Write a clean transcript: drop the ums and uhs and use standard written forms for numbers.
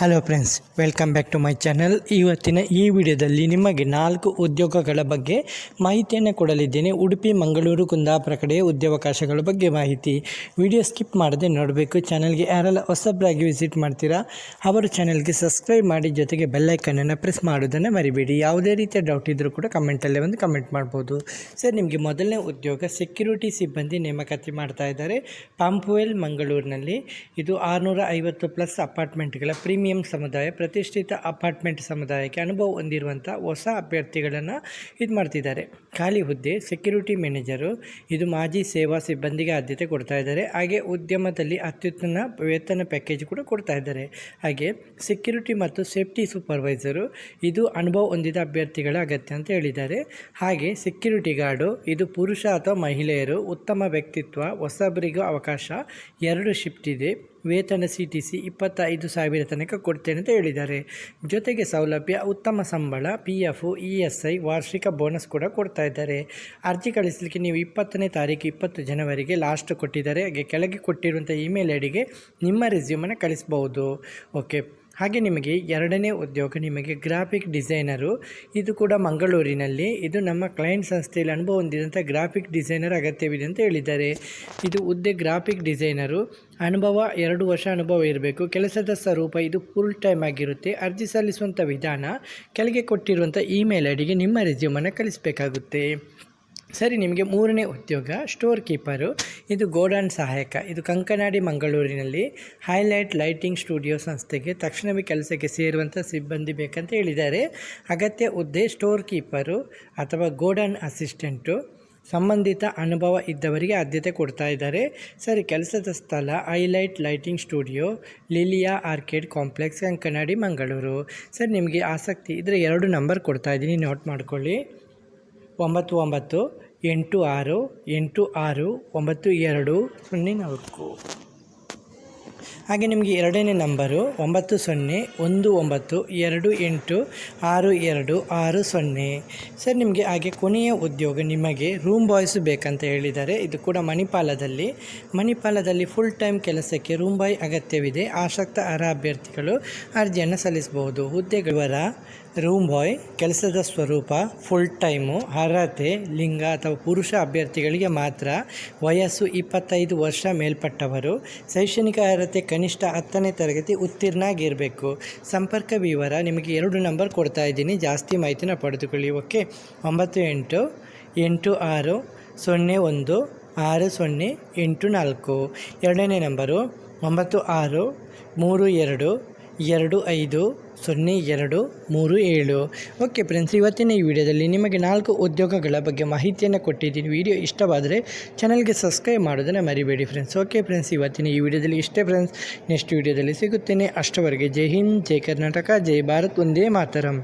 Hello friends, welcome back to my channel. ಇವತ್ತಿನ ಈ ವಿಡಿಯೋದಲ್ಲಿ ನಿಮಗೆ 4 ಉದ್ಯೋಗಗಳ ಬಗ್ಗೆ ಮಾಹಿತಿಯನ್ನು ಕೊಡಲಿದ್ದೇನೆ. ಉಡುಪಿ, ಮಂಗಳೂರು, ಕುಂದಾಪುರ ಕಡೆ ಉದ್ಯೋಗಾವಕಾಶಗಳ ಬಗ್ಗೆ ಮಾಹಿತಿ. ವಿಡಿಯೋ ಸ್ಕಿಪ್ ಮಾಡದೆ ನೋಡಬೇಕು. ಚಾನಲ್ಗೆ ಯಾರೆಲ್ಲ ಹೊಸಬ್ರಾಗಿ ವಿಸಿಟ್ ಮಾಡ್ತೀರಾ ಅವರು ಚಾನಲ್ಗೆ ಸಬ್ಸ್ಕ್ರೈಬ್ ಮಾಡಿ, ಜೊತೆಗೆ ಬೆಲ್ಲೈಕನ್ನನ್ನು ಪ್ರೆಸ್ ಮಾಡೋದನ್ನು ಮರಿಬೇಡಿ. ಯಾವುದೇ ರೀತಿಯ ಡೌಟ್ ಇದ್ದರೂ ಕೂಡ ಕಮೆಂಟಲ್ಲೇ ಒಂದು ಕಮೆಂಟ್ ಮಾಡ್ಬೋದು. ಸರ್, ನಿಮಗೆ ಮೊದಲನೇ ಉದ್ಯೋಗ ಸೆಕ್ಯೂರಿಟಿ ಸಿಬ್ಬಂದಿ ನೇಮಕಾತಿ ಮಾಡ್ತಾ ಇದ್ದಾರೆ ಪಾಂಪುವೆಲ್ ಮಂಗಳೂರಿನಲ್ಲಿ. ಇದು 650+ ಅಪಾರ್ಟ್ಮೆಂಟ್ಗಳ ಪ್ರೀಮಿಯಂ ಸಮುದಾಯ, ಪ್ರತಿಷ್ಠಿತ ಅಪಾರ್ಟ್ಮೆಂಟ್ ಸಮುದಾಯಕ್ಕೆ ಅನುಭವ ಹೊಂದಿರುವಂಥ ಹೊಸ ಅಭ್ಯರ್ಥಿಗಳನ್ನು ಇದು ಮಾಡ್ತಿದ್ದಾರೆ. ಖಾಲಿ ಹುದ್ದೆ ಸೆಕ್ಯೂರಿಟಿ ಮ್ಯಾನೇಜರು. ಇದು ಮಾಜಿ ಸೇವಾ ಸಿಬ್ಬಂದಿಗೆ ಆದ್ಯತೆ ಕೊಡ್ತಾ ಇದ್ದಾರೆ. ಹಾಗೆ ಉದ್ಯಮದಲ್ಲಿ ಅತ್ಯುತ್ತಮ ವೇತನ ಪ್ಯಾಕೇಜ್ ಕೂಡ ಕೊಡ್ತಾ ಇದ್ದಾರೆ. ಹಾಗೆ ಸೆಕ್ಯೂರಿಟಿ ಮತ್ತು ಸೇಫ್ಟಿ ಸೂಪರ್ವೈಸರು. ಇದು ಅನುಭವ ಹೊಂದಿದ ಅಭ್ಯರ್ಥಿಗಳ ಅಗತ್ಯ ಅಂತ ಹೇಳಿದ್ದಾರೆ. ಹಾಗೆ ಸೆಕ್ಯೂರಿಟಿ ಗಾರ್ಡು. ಇದು ಪುರುಷ ಅಥವಾ ಮಹಿಳೆಯರು, ಉತ್ತಮ ವ್ಯಕ್ತಿತ್ವ, ಹೊಸಬರಿಗೂ ಅವಕಾಶ, 2 ಶಿಫ್ಟ್ ಇದೆ. ವೇತನ CTC 25,000 ತನಕ ಕೊಡ್ತೇನೆ ಅಂತ ಹೇಳಿದ್ದಾರೆ. ಜೊತೆಗೆ ಸೌಲಭ್ಯ, ಉತ್ತಮ ಸಂಬಳ, PF, ESI, ವಾರ್ಷಿಕ ಬೋನಸ್ ಕೂಡ ಕೊಡ್ತಾ ಇದ್ದಾರೆ. ಅರ್ಜಿ ಕಳಿಸಲಿಕ್ಕೆ ನೀವು 20ನೇ ತಾರೀಕು 20 ಜನವರಿಗೆ ಲಾಸ್ಟ್ ಕೊಟ್ಟಿದ್ದಾರೆ. ಹಾಗೆ ಕೆಳಗೆ ಕೊಟ್ಟಿರುವಂಥ ಇಮೇಲ್ ಐಡಿಗೆ ನಿಮ್ಮ ರೆಸ್ಯೂಮನ್ನು ಕಳಿಸ್ಬೋದು. ಓಕೆ. ಹಾಗೆ ನಿಮಗೆ ಎರಡನೇ ಉದ್ಯೋಗ ನಿಮಗೆ ಗ್ರಾಫಿಕ್ ಡಿಸೈನರು. ಇದು ಕೂಡ ಮಂಗಳೂರಿನಲ್ಲಿ. ಇದು ನಮ್ಮ ಕ್ಲೈಂಟ್ ಸಂಸ್ಥೆಯಲ್ಲಿ ಅನುಭವ ಹೊಂದಿದಂಥ ಗ್ರಾಫಿಕ್ ಡಿಸೈನರ್ ಅಗತ್ಯವಿದೆ ಅಂತ ಹೇಳಿದ್ದಾರೆ. ಇದು ಹುದ್ದೆ ಗ್ರಾಫಿಕ್ ಡಿಸೈನರು. ಅನುಭವ 2 ವರ್ಷ ಅನುಭವ ಇರಬೇಕು. ಕೆಲಸದ ಸ್ವರೂಪ ಇದು ಫುಲ್ ಟೈಮ್ ಆಗಿರುತ್ತೆ. ಅರ್ಜಿ ಸಲ್ಲಿಸುವಂಥ ವಿಧಾನ ಕೆಳಗೆ ಕೊಟ್ಟಿರುವಂಥ ಇಮೇಲ್ ಐಡಿಗೆ ನಿಮ್ಮ ರೆಸ್ಯೂಮನ್ನು ಕಳಿಸಬೇಕಾಗುತ್ತೆ. ಸರಿ, ನಿಮಗೆ ಮೂರನೇ ಉದ್ಯೋಗ ಸ್ಟೋರ್ ಕೀಪರು. ಇದು ಗೋಡೌನ್ ಸಹಾಯಕ. ಇದು ಕಂಕನಾಡಿ ಮಂಗಳೂರಿನಲ್ಲಿ. ಹೈಲೈಟ್ ಲೈಟಿಂಗ್ ಸ್ಟುಡಿಯೋ ಸಂಸ್ಥೆಗೆ ತಕ್ಷಣವೇ ಕೆಲಸಕ್ಕೆ ಸೇರುವಂಥ ಸಿಬ್ಬಂದಿ ಬೇಕಂತ ಹೇಳಿದ್ದಾರೆ. ಅಗತ್ಯ ಹುದ್ದೆ ಸ್ಟೋರ್ ಕೀಪರು ಅಥವಾ ಗೋಡೌನ್ ಅಸಿಸ್ಟೆಂಟು. ಸಂಬಂಧಿತ ಅನುಭವ ಇದ್ದವರಿಗೆ ಆದ್ಯತೆ ಕೊಡ್ತಾ ಇದ್ದಾರೆ. ಸರಿ, ಕೆಲಸದ ಸ್ಥಳ highlight lighting studio, Lilia arcade complex, Kankanadi Mangaluru. ಸರಿ, ನಿಮಗೆ ಆಸಕ್ತಿ ಇದ್ದರೆ 2 ನಂಬರ್ ಕೊಡ್ತಾ ಇದ್ದೀನಿ, ನೋಟ್ ಮಾಡ್ಕೊಳ್ಳಿ. 9986869204. ಹಾಗೆ ನಿಮಗೆ ಎರಡನೇ ನಂಬರು 9019286260. ಸರ್, ನಿಮಗೆ ಹಾಗೆ ಕೊನೆಯ ಉದ್ಯೋಗ ನಿಮಗೆ ರೂಮ್ ಬಾಯ್ಸು ಬೇಕಂತ ಹೇಳಿದ್ದಾರೆ. ಇದು ಕೂಡ ಮಣಿಪಾಲದಲ್ಲಿ ಫುಲ್ ಟೈಮ್ ಕೆಲಸಕ್ಕೆ ರೂಮ್ ಬಾಯ್ ಅಗತ್ಯವಿದೆ. ಆಸಕ್ತ ಅರ್ಹ ಅಭ್ಯರ್ಥಿಗಳು ಅರ್ಜಿಯನ್ನು ಸಲ್ಲಿಸಬಹುದು. ಹುದ್ದೆಗಳ ರೂಮ್ ಬಾಯ್. ಕೆಲಸದ ಸ್ವರೂಪ ಫುಲ್ ಟೈಮು. ಅರ್ಹತೆ ಲಿಂಗ ಅಥವಾ ಪುರುಷ ಅಭ್ಯರ್ಥಿಗಳಿಗೆ ಮಾತ್ರ. ವಯಸ್ಸು 25 ವರ್ಷ ಮೇಲ್ಪಟ್ಟವರು. ಶೈಕ್ಷಣಿಕ ಅರ್ಹತೆ ಕನಿಷ್ಠ 10ನೇ ತರಗತಿ ಉತ್ತೀರ್ಣ ಆಗಿರಬೇಕು. ಸಂಪರ್ಕ ವಿವರ ನಿಮಗೆ 2 ನಂಬರ್ ಕೊಡ್ತಾ ಇದ್ದೀನಿ, ಜಾಸ್ತಿ ಮಾಹಿತಿನ ಪಡೆದುಕೊಳ್ಳಿ. ಓಕೆ. 9886016084. ಎರಡನೇ ನಂಬರು 9632250237. ಓಕೆ ಫ್ರೆಂಡ್ಸ್, ಇವತ್ತಿನ ಈ ವಿಡಿಯೋದಲ್ಲಿ ನಿಮಗೆ 4 ಉದ್ಯೋಗಗಳ ಬಗ್ಗೆ ಮಾಹಿತಿಯನ್ನು ಕೊಟ್ಟಿದ್ದೀನಿ. ವಿಡಿಯೋ ಇಷ್ಟವಾದರೆ ಚಾನಲ್ಗೆ ಸಬ್ಸ್ಕ್ರೈಬ್ ಮಾಡೋದನ್ನು ಮರಿಬೇಡಿ ಫ್ರೆಂಡ್ಸ್. ಓಕೆ ಫ್ರೆಂಡ್ಸ್, ಇವತ್ತಿನ ಈ ವಿಡಿಯೋದಲ್ಲಿ ಇಷ್ಟೇ ಫ್ರೆಂಡ್ಸ್. ನೆಕ್ಸ್ಟ್ ವಿಡಿಯೋದಲ್ಲಿ ಸಿಗುತ್ತೇನೆ. ಅಷ್ಟವರೆಗೆ ಜೈ ಹಿಂದ್, ಜೈ ಕರ್ನಾಟಕ, ಜೈ ಭಾರತ್, ಒಂದೇ ಮಾತರಂ.